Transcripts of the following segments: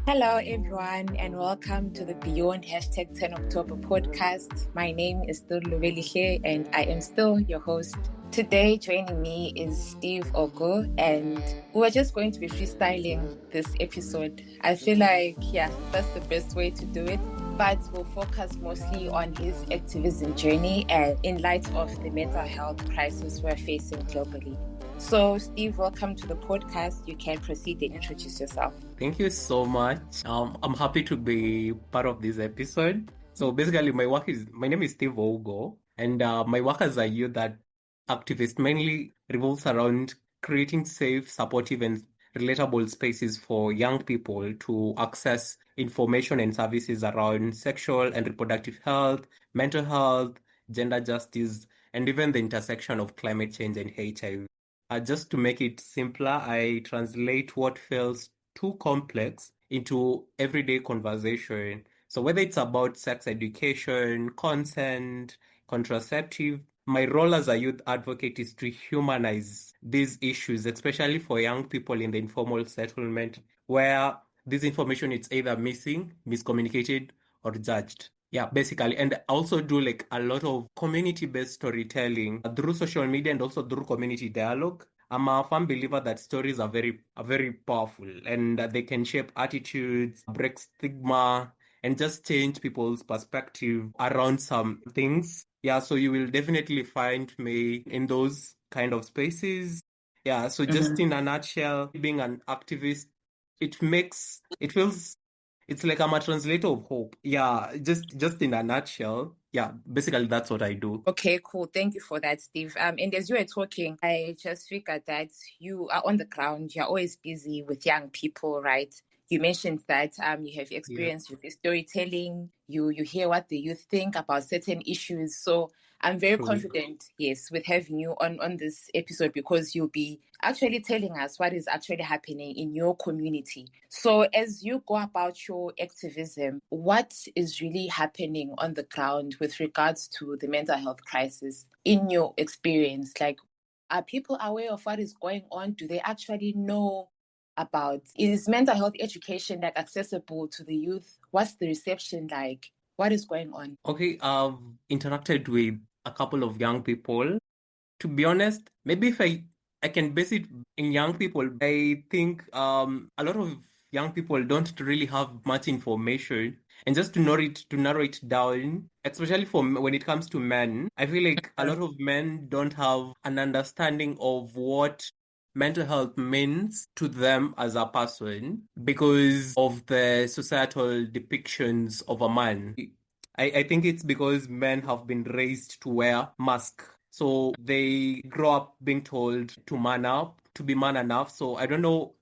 Hello, everyone, and welcome to the Beyond Hashtag 10 October podcast. My name is still Lubelihle, and I am still your host. Today, joining me is Steve Ougo, and we're just going to be freestyling this episode. I feel like, that's the best way to do it. But we'll focus mostly on his activism journey and in light of the mental health crisis we're facing globally. So, Steve, welcome to the podcast. You can proceed and introduce yourself. Thank you so much. I'm happy to be part of this episode. So basically, my name is Steve Ougo, and my work as a youth activist mainly revolves around creating safe, supportive, and relatable spaces for young people to access information and services around sexual and reproductive health, mental health, gender justice, and even the intersection of climate change and HIV. Just to make it simpler, I translate what feels too complex into everyday conversation. So whether it's about sex education, consent, contraceptive, my role as a youth advocate is to humanize these issues, especially for young people in the informal settlement, where this information is either missing, miscommunicated, or judged. Yeah, basically. And I also do like a lot of community-based storytelling through social media and also through community dialogue. I'm a firm believer that stories are very powerful and that they can shape attitudes, break stigma, and just change people's perspective around some things. Yeah, so you will definitely find me in those kind of spaces. Yeah, so just in a nutshell, being an activist, it feels it's like I'm a translator of hope. Yeah, just in a nutshell. Yeah, basically that's what I do. Okay, cool. Thank you for that, Steve. And as you were talking, I just figured that you are on the ground. You're always busy with young people, right? You mentioned that you have Yeah. experience with the storytelling. You hear what the youth think about certain issues. So I'm very True. confident, yes, with having you on this episode because you'll be actually telling us what is actually happening in your community. So as you go about your activism, what is really happening on the ground with regards to the mental health crisis in your experience? Like, are people aware of what is going on? Do they actually know about, is mental health education like accessible to the youth? What's the reception like? What is going on? Okay, I've interacted with a couple of young people. To be honest, maybe if I can base it in young people, I think a lot of young people don't really have much information. And just to narrow it down, especially when it comes to men, I feel like a lot of men don't have an understanding of what mental health means to them as a person because of the societal depictions of a man. I think it's because men have been raised to wear masks. So they grow up being told to man up, to be man enough. So I don't know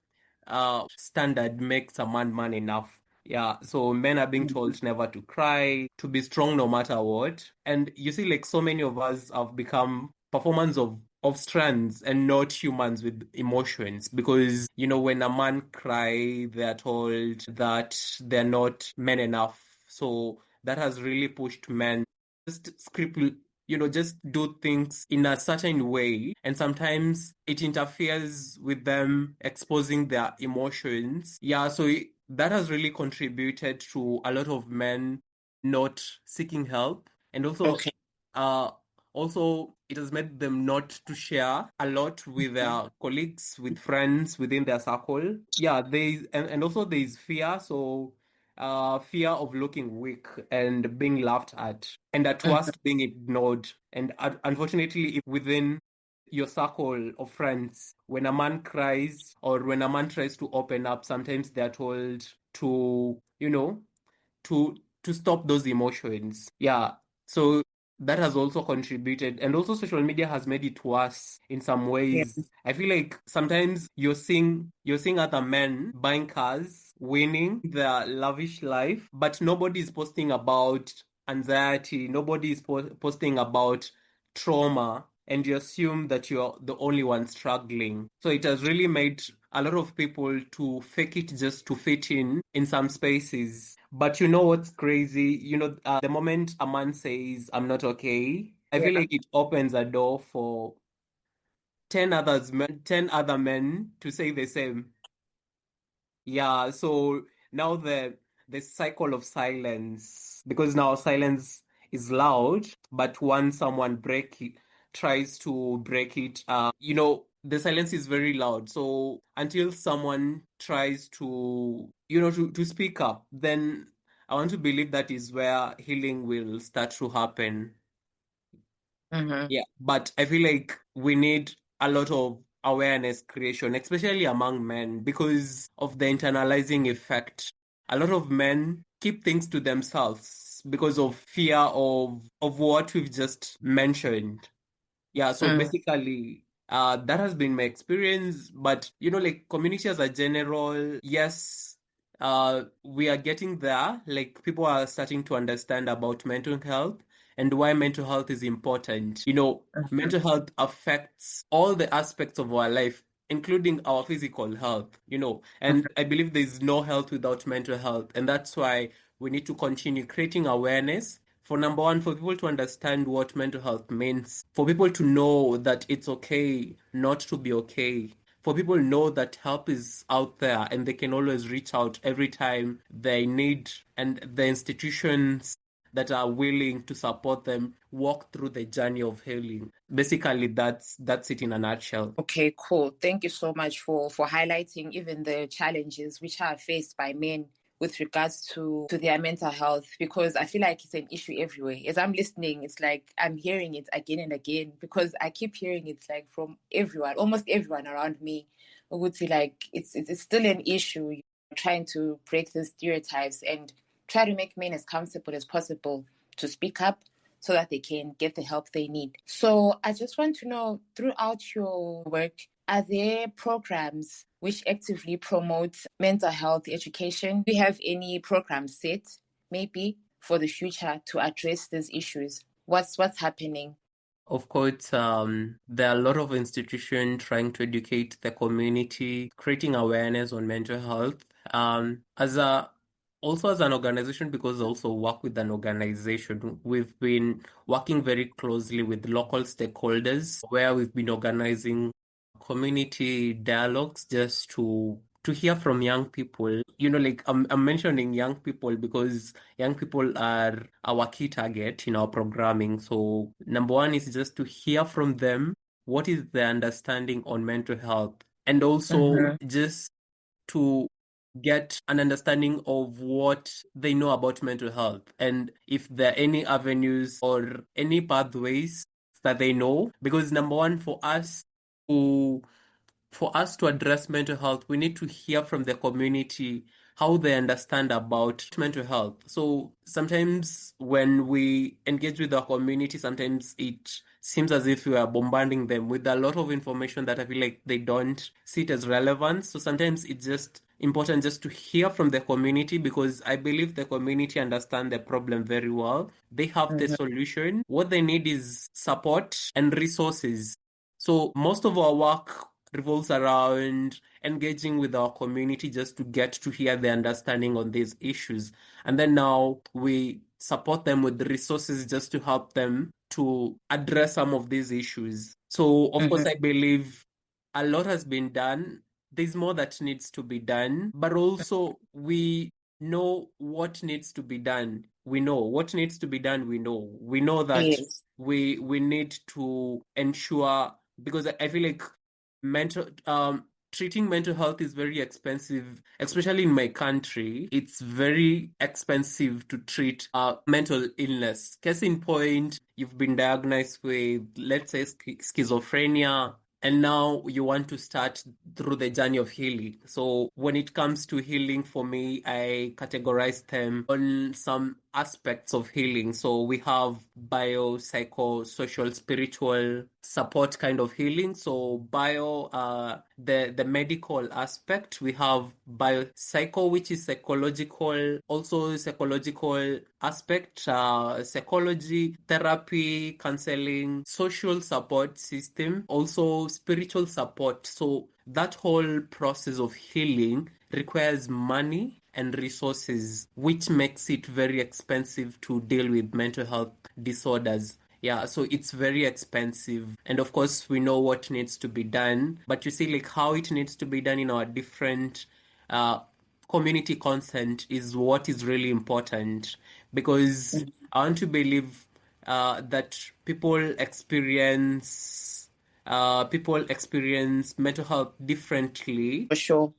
standard makes a man enough. Yeah, so men are being told never to cry, to be strong no matter what. And you see, like so many of us have become performance of strands and not humans with emotions because when a man cry they're told that they're not men enough, so that has really pushed men just just do things in a certain way, and sometimes it interferes with them exposing their emotions. Yeah, so that has really contributed to a lot of men not seeking help, and Okay. uh also it has made them not to share a lot with their colleagues, with friends within their circle. Yeah, and also there is fear. So fear of looking weak and being laughed at, and at worst being ignored. And unfortunately, if within your circle of friends, when a man cries or when a man tries to open up, sometimes they're told to, to stop those emotions. Yeah. So that has also contributed. And also social media has made it worse in some Yeah. ways. I feel like sometimes you're seeing other men buying cars, winning their lavish life, but nobody is posting about anxiety, nobody is posting about trauma, and you assume that you're the only one struggling. So it has really made a lot of people to fake it just to fit in some spaces. But you know what's crazy? The moment a man says, I'm not okay, I feel Yeah. like it opens a door for 10 other men to say the same. Yeah, so now the cycle of silence, because now silence is loud, but once someone tries to break it, the silence is very loud. So until someone tries to speak up, then I want to believe that is where healing will start to happen. Mm-hmm. Yeah, but I feel like we need a lot of awareness creation, especially among men, because of the internalizing effect. A lot of men keep things to themselves because of fear of what we've just mentioned. Yeah, so Mm-hmm. basically, that has been my experience. But like community as a general, yes, we are getting there. Like people are starting to understand about mental health and why mental health is important. Mental health affects all the aspects of our life, including our physical health, and I believe there's no health without mental health. And that's why we need to continue creating awareness for number one, for people to understand what mental health means, for people to know that it's okay not to be okay, for people to know that help is out there and they can always reach out every time they need, and the institutions that are willing to support them walk through the journey of healing. Basically, that's it in a nutshell. Okay, cool. Thank you so much for highlighting even the challenges which are faced by men with regards to their mental health, because I feel like it's an issue everywhere. As I'm listening, it's like I'm hearing it again and again, because I keep hearing it like from everyone, almost everyone around me. I would say like it's still an issue. You're trying to break the stereotypes and try to make men as comfortable as possible to speak up so that they can get the help they need. So I just want to know, throughout your work, are there programs which actively promote mental health education? Do you have any programs set, maybe, for the future to address these issues? What's happening? Of course, there are a lot of institutions trying to educate the community, creating awareness on mental health. Also as an organization, because I also work with an organization, we've been working very closely with local stakeholders, where we've been organizing community dialogues just to hear from young people. Like I'm mentioning young people because young people are our key target in our programming. So number one is just to hear from them what is their understanding on mental health, and also Mm-hmm. just to get an understanding of what they know about mental health, and if there are any avenues or any pathways that they know. Because number one, to for us to address mental health, we need to hear from the community how they understand about mental health. So sometimes when we engage with our community, sometimes it seems as if we are bombarding them with a lot of information that I feel like they don't see it as relevant. So sometimes it's just important just to hear from the community, because I believe the community understand the problem very well. They have the Mm-hmm. solution. What they need is support and resources. So most of our work revolves around engaging with our community just to get to hear their understanding on these issues. And then now we support them with the resources just to help them to address some of these issues. So, of course, Mm-hmm. I believe a lot has been done. There's more that needs to be done, but also we know what needs to be done. We know what needs to be done. We know that Yes. we need to ensure, because I feel like mental treating mental health is very expensive, especially in my country. It's very expensive to treat mental illness. Case in point, you've been diagnosed with, let's say, schizophrenia, and now you want to start through the journey of healing. So when it comes to healing, for me, I categorize them on some aspects of healing. So we have bio, psycho, social, spiritual support kind of healing. So bio, the medical aspect. We have bio psycho, which is psychological, also psychological aspect, psychology, therapy, counseling, social support system, also spiritual support. So that whole process of healing requires money and resources, which makes it very expensive to deal with mental health disorders. Yeah, so it's very expensive. And of course, we know what needs to be done, but you see, like how it needs to be done in our different uh, community consent is what is really important because I want to believe that people experience mental health differently, For sure.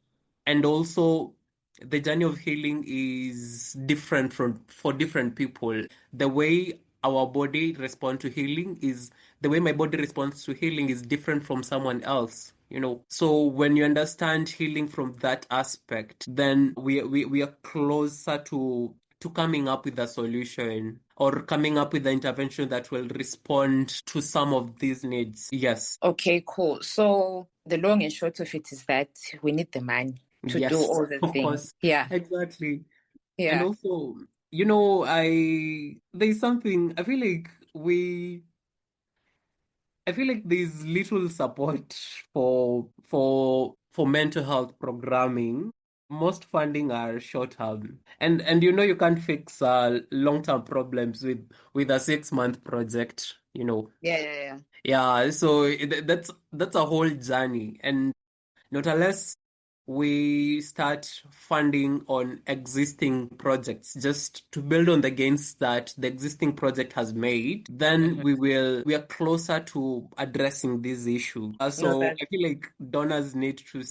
and also the journey of healing is different for different people. The way our body responds to healing is the way my body responds to healing is different from someone else, you know. So when you understand healing from that aspect, then we are closer to coming up with a solution or coming up with an intervention that will respond to some of these needs. Yes. Okay, cool. So the long and short of it is that we need the money to do Yes, all the of things. course. Yeah, Exactly. And yeah. also, there's something I feel like there's little support for mental health programming. Most funding are short term. And you can't fix long-term problems with a 6-month project, you know. Yeah, yeah, yeah. Yeah, so that's a whole journey. And not unless we start funding on existing projects just to build on the gains that the existing project has made, then Mhm. we are closer to addressing this issue. No, So that. I feel like donors need to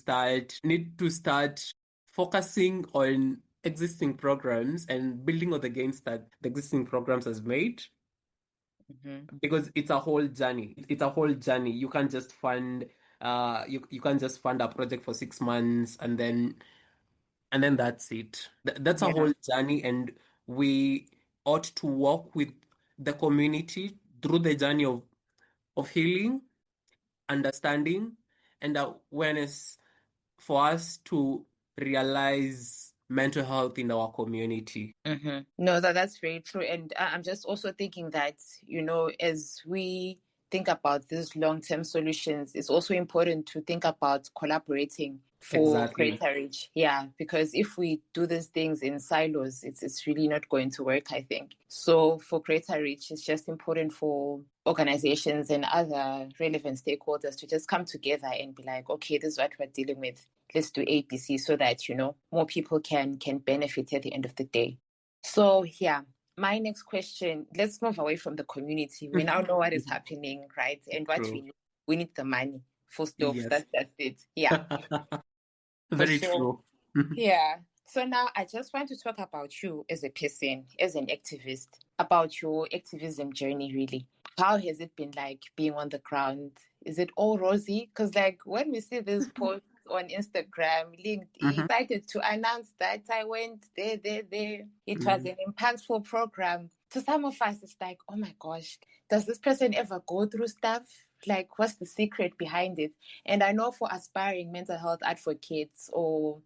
start focusing on existing programs and building on the gains that the existing programs has made, Mhm. because it's a whole journey. It's a whole journey. You can't just fund a project for 6 months and then that's it. That's a Yeah. whole journey, and we ought to work with the community through the journey of healing, understanding, and awareness for us to realize mental health in our community. No, that's very true. And I'm just also thinking that, as we think about these long-term solutions, it's also important to think about collaborating for Exactly. greater reach. Yeah, because if we do these things in silos, it's really not going to work, I think. So for greater reach, it's just important for organizations and other relevant stakeholders to just come together and be like, okay, this is what we're dealing with. Let's do ABC so that, more people can benefit at the end of the day. So, yeah, my next question, let's move away from the community. We now know what is happening, right? And what we True. need. We need the money. Full stop. Yes. That's it. Yeah, for Very sure. true. Yeah. So now I just want to talk about you as a person, as an activist, about your activism journey, really. How has it been like being on the ground? Is it all rosy? Because, like, when we see these posts on Instagram, LinkedIn, Mhm. excited to announce that I went there, there, there. It was Mhm. an impactful program. To some of us, it's like, oh my gosh, does this person ever go through stuff? Like, what's the secret behind it? And I know for aspiring mental health advocates or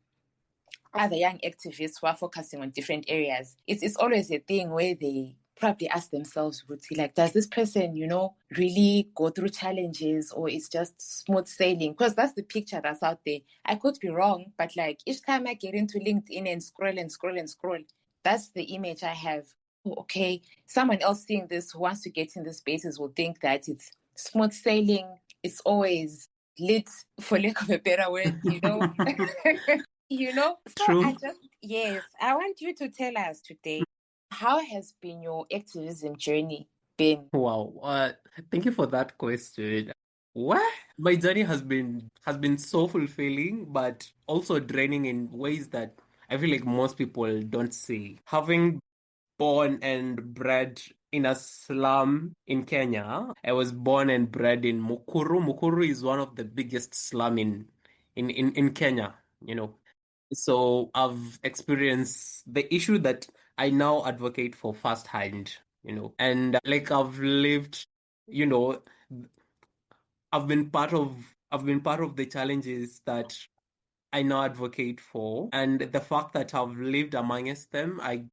other young activists who are focusing on different areas, it's always a thing where they probably ask themselves, like, does this person, really go through challenges or it's just smooth sailing? Because that's the picture that's out there. I could be wrong, but like each time I get into LinkedIn and scroll and scroll and scroll, that's the image I have. Oh, okay, someone else seeing this who wants to get in the spaces will think that it's smooth sailing. It's always lit, for lack of a better word, So I True. just, yes, I want you to tell us today, how has been your activism journey been? Wow. Thank you for that question. What? My journey has been so fulfilling, but also draining in ways that I feel like most people don't see. Having born and bred in a slum in Kenya, I was born and bred in Mukuru. Mukuru is one of the biggest slum in Kenya, you know. So I've experienced the issue that I now advocate for firsthand, and like you know, I've been part of the challenges that I now advocate for, and the fact that I've lived amongst them, I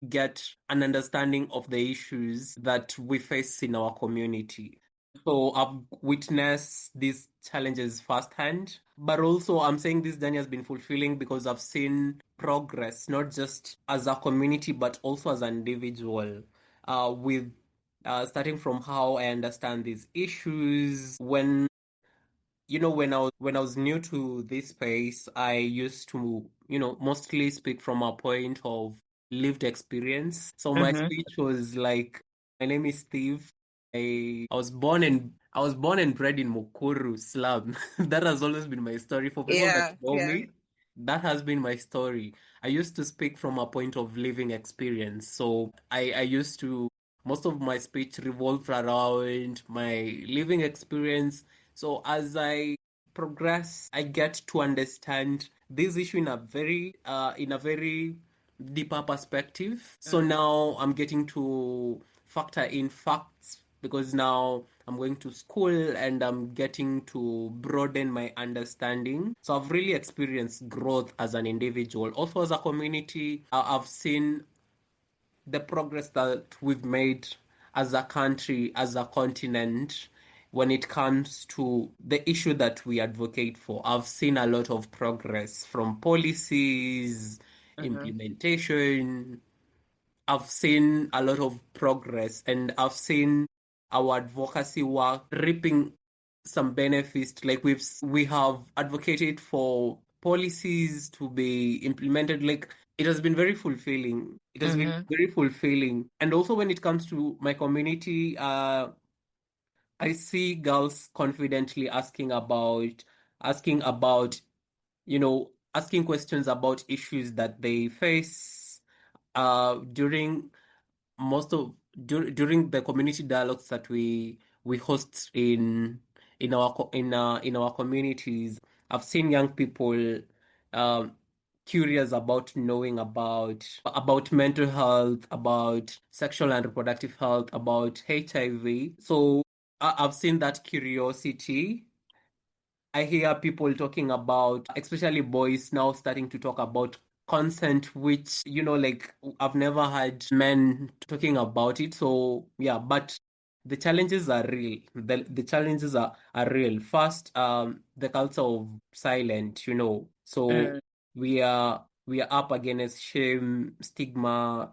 get an understanding of the issues that we face in our community. So I've witnessed these challenges firsthand, but also I'm saying this journey has been fulfilling because I've seen progress, not just as a community, but also as an individual, with starting from how I understand these issues. When when I was new to this space, I used to, mostly speak from a point of lived experience. So my Mm-hmm. speech was like, my name is Steve. I was born and bred in Mukuru slum. That has always been my story. For people that Yeah, know yeah. me, that has been my story. I used to speak from a point of living experience. So I used to, most of my speech revolved around my living experience. So as I progress, I get to understand this issue in a very deeper perspective. So Mm. now I'm getting to factor in facts because now I'm going to school and I'm getting to broaden my understanding. So I've really experienced growth as an individual. Also, as a community, I've seen the progress that we've made as a country, as a continent, when it comes to the issue that we advocate for. I've seen a lot of progress from policies, Mm-hmm. implementation. I've seen a lot of progress and I've seen our advocacy work reaping some benefits. Like we have advocated for policies to be implemented. Like it has been very fulfilling. It has been Mm-hmm. very fulfilling. And also when it comes to my community, I see girls confidently asking about, asking questions about issues that they face during most of during the community dialogues that we host in our communities. I've seen young people um, curious about knowing about mental health, about sexual and reproductive health, about HIV. So I've seen that curiosity. I hear people talking about, especially boys now starting to talk about consent, which, like I've never heard men talking about it. So, yeah, but the challenges are real. The challenges are real. First, the culture of silent, So Mm. we are up against shame, stigma,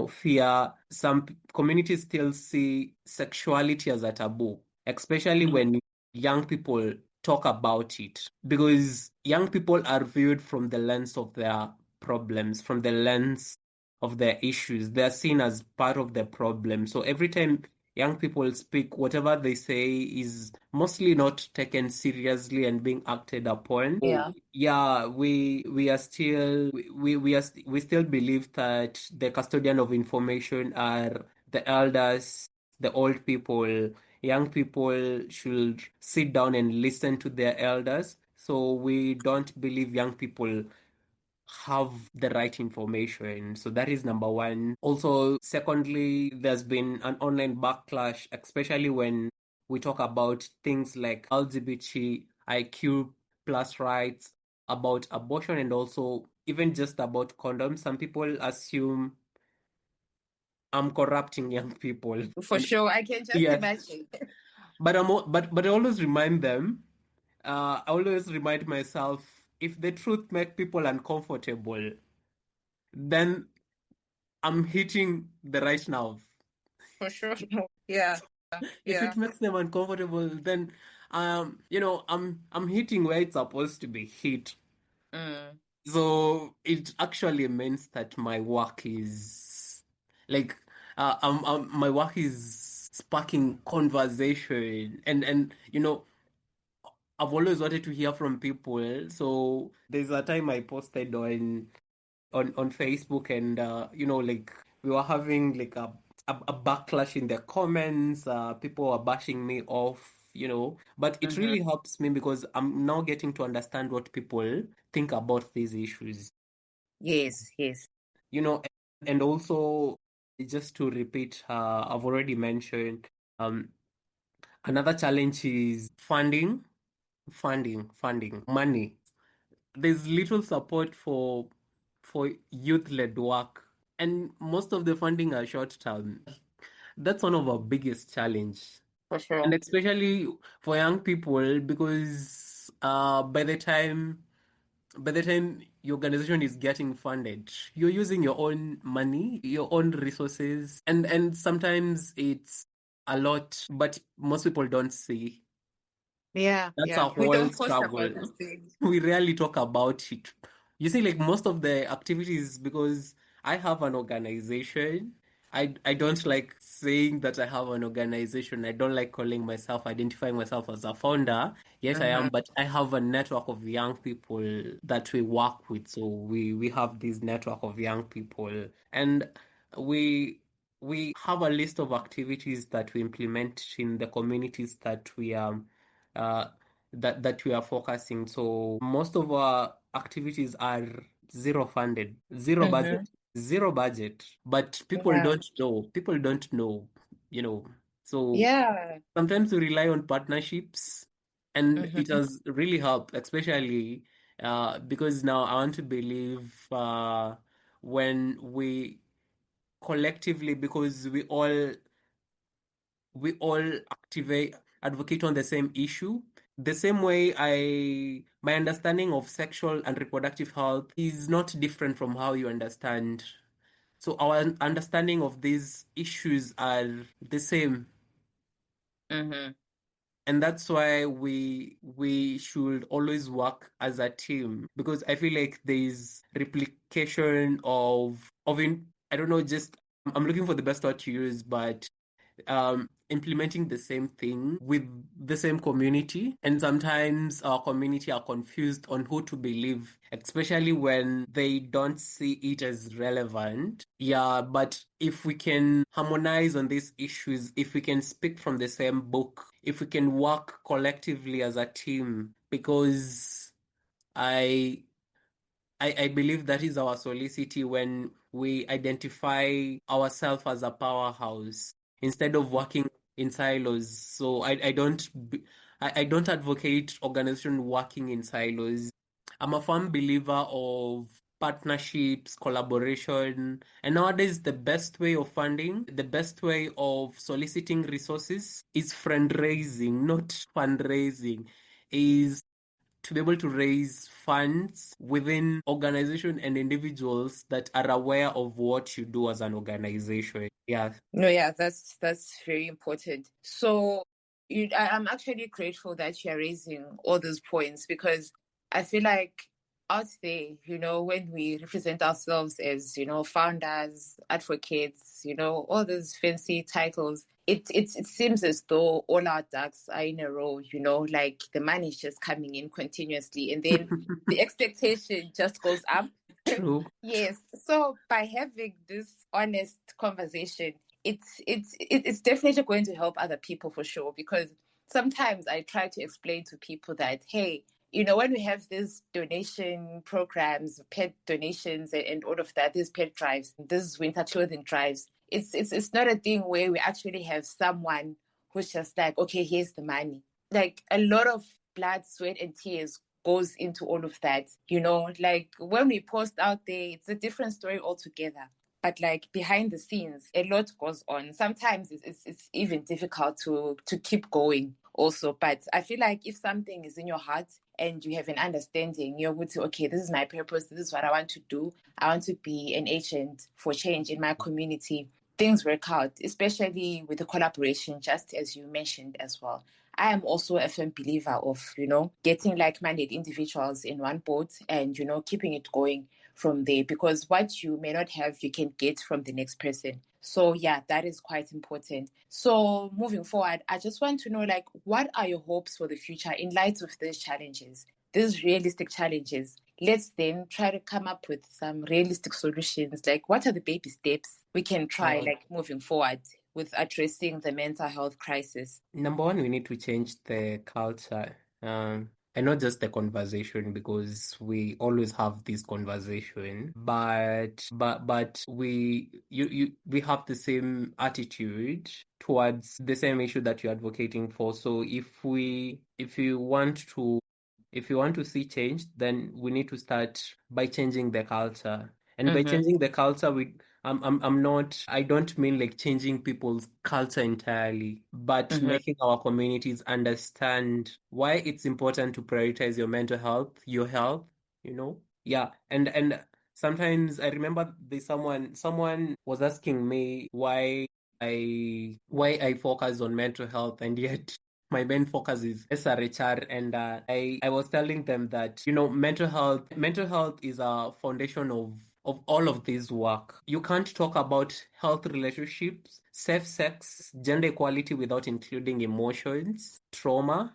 fear. Some communities still see sexuality as a taboo, especially when young people talk about it, because young people are viewed from the lens of their problems, from the lens of their issues. They're seen as part of the problem. So every time young people speak, whatever they say is mostly not taken seriously and being acted upon. Yeah. Yeah, we still believe that the custodian of information are the elders, the old people. Young people should sit down and listen to their elders. So we don't believe young people have the right information. So that is number one. Also, secondly, there's been an online backlash, especially when we talk about things like LGBTIQ plus rights, about abortion, and also even just about condoms. Some people assume I'm corrupting young people. For sure. I can just Yes. imagine. But I always remind them, I always remind myself, if the truth make people uncomfortable, then I'm hitting the right nerve. For sure. Yeah. If Yeah. it makes them uncomfortable, then I'm hitting where it's supposed to be hit. Mm. So it actually means that my work is like my work is sparking conversation, and I've always wanted to hear from people. So there's a time I posted on Facebook, and like we were having like a backlash in the comments. People were bashing me off, but it Mm-hmm. really helps me because I'm now getting to understand what people think about these issues, Yes, yes. and also just to repeat, I've already mentioned another challenge is funding, money. There's little support for youth-led work, and most of the funding are short-term. That's one of our biggest challenge, For and sure. especially for young people, because by the time your organization is getting funded, you're using your own money, your own resources, and sometimes it's a lot, but most people don't see. Yeah, That's a yeah. We whole don't post struggle. about these things. We rarely talk about it. You see, like most of the activities, because I have an organization, I don't like saying that I have an organization. I don't like identifying myself as a founder. Yes, I Mm-hmm. am, but I have a network of young people that we work with. So we have this network of young people, and we we have a list of activities that we implement in the communities that uh, that we are focusing. So most of our activities are zero funded, Mm-hmm. zero budget. But people Yeah. don't know. People don't know, you know. So Yeah. sometimes we rely on partnerships, and it Mm-hmm. has really helped, especially because now I want to believe when we collectively, because we all activate advocate on the same issue. The same way my understanding of sexual and reproductive health is not different from how you understand. So our understanding of these issues are the same. Mm-hmm. And that's why we should always work as a team, because I feel like there's replication I don't know, just I'm looking for the best word to use, but implementing the same thing with the same community. And sometimes our community are confused on who to believe, especially when they don't see it as relevant. Yeah, but if we can harmonize on these issues, if we can speak from the same book, if we can work collectively as a team, because I I believe that is our solicity when we identify ourselves as a powerhouse instead of working in silos. So I don't advocate organization working in silos. I'm a firm believer of partnerships, collaboration, and nowadays the best way of funding, the best way of soliciting resources is fundraising, not fundraising. Is to be able to raise funds within organization and individuals that are aware of what you do as an organization. Yeah. No, yeah, that's very important. So I'm actually grateful that you're raising all those points because I feel like out there, when we represent ourselves as, founders, advocates, all those fancy titles, it seems as though all our ducks are in a row, like the money is just coming in continuously and then the expectation just goes up. True. Yes. So by having this honest conversation, it's definitely going to help other people for sure. Because sometimes I try to explain to people that, hey, when we have these donation programs, pet donations, and all of that, these pet drives, these winter clothing drives, it's not a thing where we actually have someone who's just like, okay, here's the money. Like a lot of blood, sweat, and tears goes into all of that. Like when we post out there, it's a different story altogether. But like behind the scenes, a lot goes on. Sometimes it's even difficult to keep going also. But I feel like if something is in your heart and you have an understanding, you're going to, okay, this is my purpose, this is what I want to do. I want to be an agent for change in my community. Things work out, especially with the collaboration, just as you mentioned as well. I am also a firm believer of, getting like-minded individuals in one boat and, keeping it going from there because what you may not have, you can get from the next person. So yeah, that is quite important. So moving forward, I just want to know like what are your hopes for the future in light of these challenges, these realistic challenges? Let's then try to come up with some realistic solutions. Like what are the baby steps we can try Uh, like moving forward with addressing the mental health crisis? Number one, we need to change the culture. And not just the conversation, because we always have this conversation, but we have the same attitude towards the same issue that you're advocating for. So if you want to see change, then we need to start by changing the culture. And by Mm-hmm. changing the culture, I'm not, I don't mean like changing people's culture entirely, but Mm-hmm. making our communities understand why it's important to prioritize your mental health, your health, you know? Yeah. And sometimes I remember there's someone was asking me why I focus on mental health, and yet My main focus is SRHR, and I was telling them that, mental health is a foundation of all of this work. You can't talk about health relationships, safe sex, gender equality without including emotions, trauma,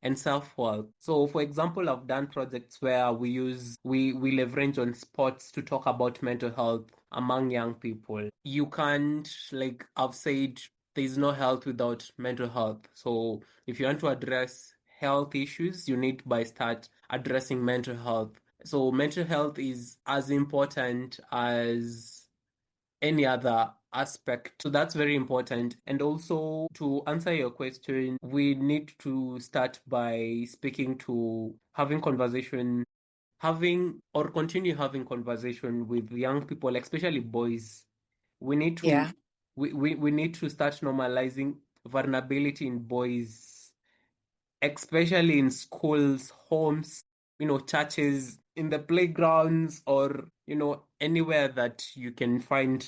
and self-worth. So, for example, I've done projects where we leverage on sports to talk about mental health among young people. You can't, like I've said, there's no health without mental health. So if you want to address health issues, you need by start addressing mental health. So mental health is as important as any other aspect. So that's very important. And also, to answer your question, we need to start by speaking to having conversation, having or continue having conversation with young people, especially boys. We need to Yeah. we need to start normalizing vulnerability in boys, especially in schools, homes, churches, in the playgrounds, or anywhere that you can find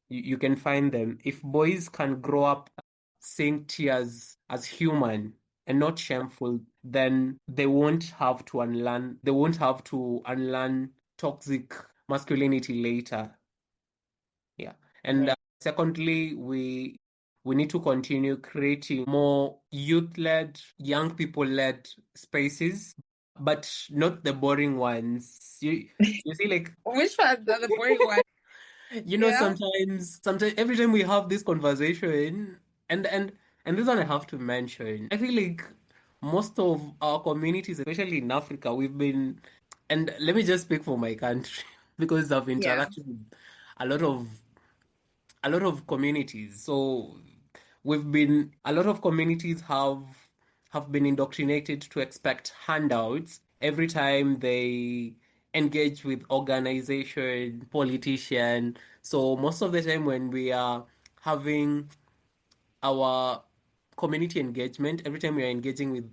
them. If boys can grow up seeing tears as human and not shameful, then they won't have to unlearn toxic masculinity later. Yeah. And Yeah. secondly, we need to continue creating more youth-led, young people-led spaces, but not the boring ones. You see, like, Which ones are the boring ones? Yeah. sometimes every time we have this conversation, and and and this one I have to mention, I feel like most of our communities, especially in Africa, and let me just speak for my country because I've Yeah. interacted with a lot of a lot of communities. So a lot of communities have been indoctrinated to expect handouts every time they engage with organization, politician. So most of the time when we are having our community engagement, every time we are engaging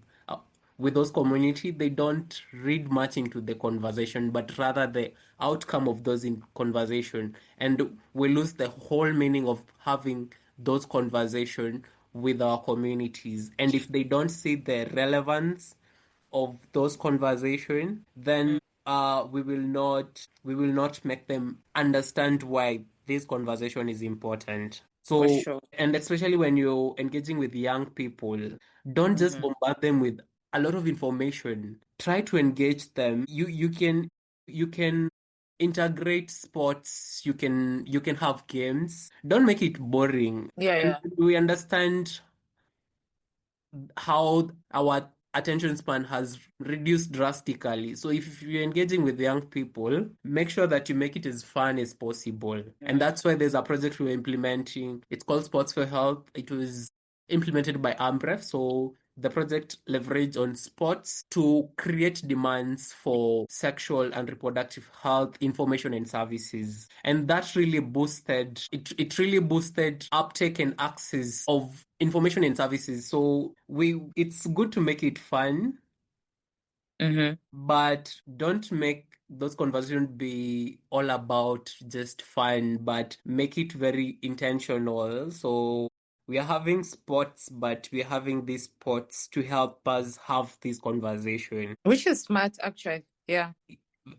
with those community, they don't read much into the conversation, but rather the outcome of those in conversation, and we lose the whole meaning of having those conversation with our communities. And if they don't see the relevance of those conversations, then we will not make them understand why this conversation is important. For So, sure. and especially when you're engaging with young people, don't just Mm-hmm. bombard them with a lot of information. Try to engage them. You can integrate sports. You can have games. Don't make it boring. Yeah, And yeah. we understand how our attention span has reduced drastically. So if you're engaging with young people, make sure that you make it as fun as possible. And Mm. that's why there's a project we're implementing. It's called Sports for Health. It was implemented by AMREF. So the project leveraged on sports to create demands for sexual and reproductive health information and services. And that really boosted uptake and access of information and services. So it's good to make it fun, Mm-hmm. but don't make those conversations be all about just fun, but make it very intentional. So we are having sports, but we are having these sports to help us have this conversation. Which is smart, actually. Yeah.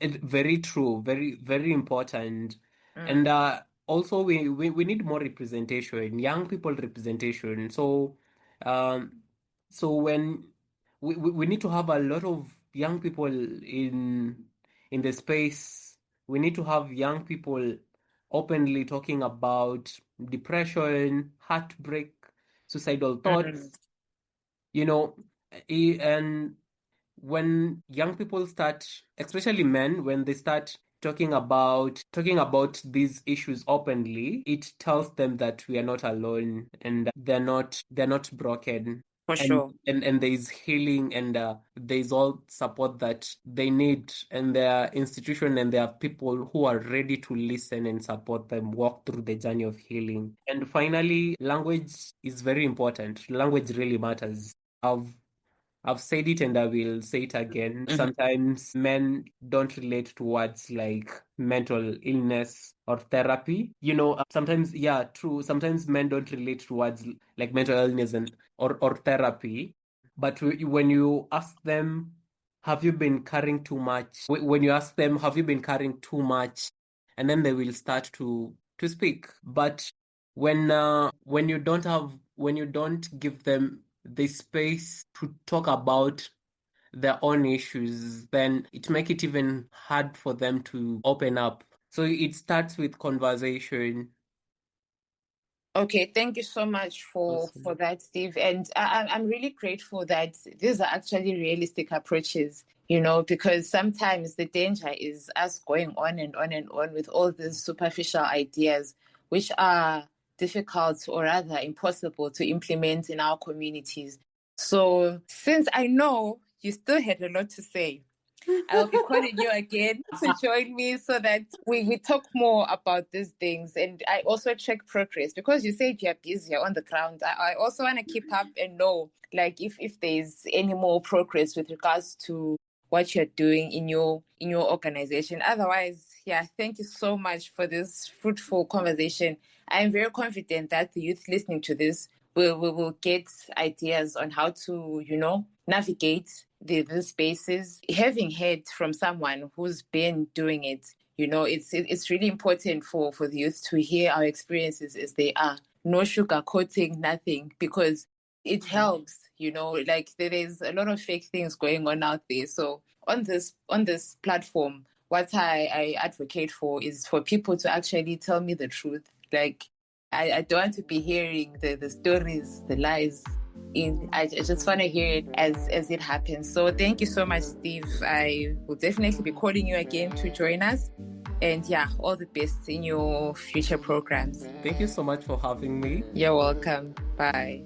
Very true, very, very important. And Mm. also we need more representation, young people representation. Um, so when we need to have a lot of young people in the space. We need to have young people openly talking about depression, heartbreak, suicidal Mm. thoughts, you know, and when young people start, especially men, when they start talking about these issues openly, it tells them that we are not alone, and they're not broken. For and sure. and there is healing, and there is all support that they need, and there are institutions and there are people who are ready to listen and support them walk through the journey of healing. And finally, language is very important. Language really matters. I've said it and I will say it again. Mm-hmm. Sometimes men don't relate to words like mental illness or therapy. Sometimes, yeah, true. Sometimes men don't relate to words like mental illness or therapy. But when you ask them, have you been carrying too much? When you ask them, have you been carrying too much? And then they will start to speak. But when you don't give them the space to talk about their own issues, then it make it even hard for them to open up. So it starts with conversation. Okay, thank you so much for Awesome. that, Steve. And I'm really grateful that these are actually realistic approaches, because sometimes the danger is us going on and on and on with all these superficial ideas, which are difficult or rather impossible to implement in our communities. So since I know you still had a lot to say, I'll be calling you again to join me so that we talk more about these things. And I also check progress because you said you're busy on the ground. I also want to keep up and know, like, if there's any more progress with regards to what you're doing in your organization. Otherwise, yeah, thank you so much for this fruitful conversation. I'm very confident that the youth listening to this will get ideas on how to, navigate these spaces. Having heard from someone who's been doing it, it's really important for the youth to hear our experiences as they are. No sugarcoating, nothing, because it helps, like there is a lot of fake things going on out there. So on this platform, what I advocate for is for people to actually tell me the truth. Like I don't want to be hearing the stories, the lies. I just want to hear it as it happens. So thank you so much, Steve. I will definitely be calling you again to join us. And yeah, all the best in your future programs. Thank you so much for having me. You're welcome. Bye.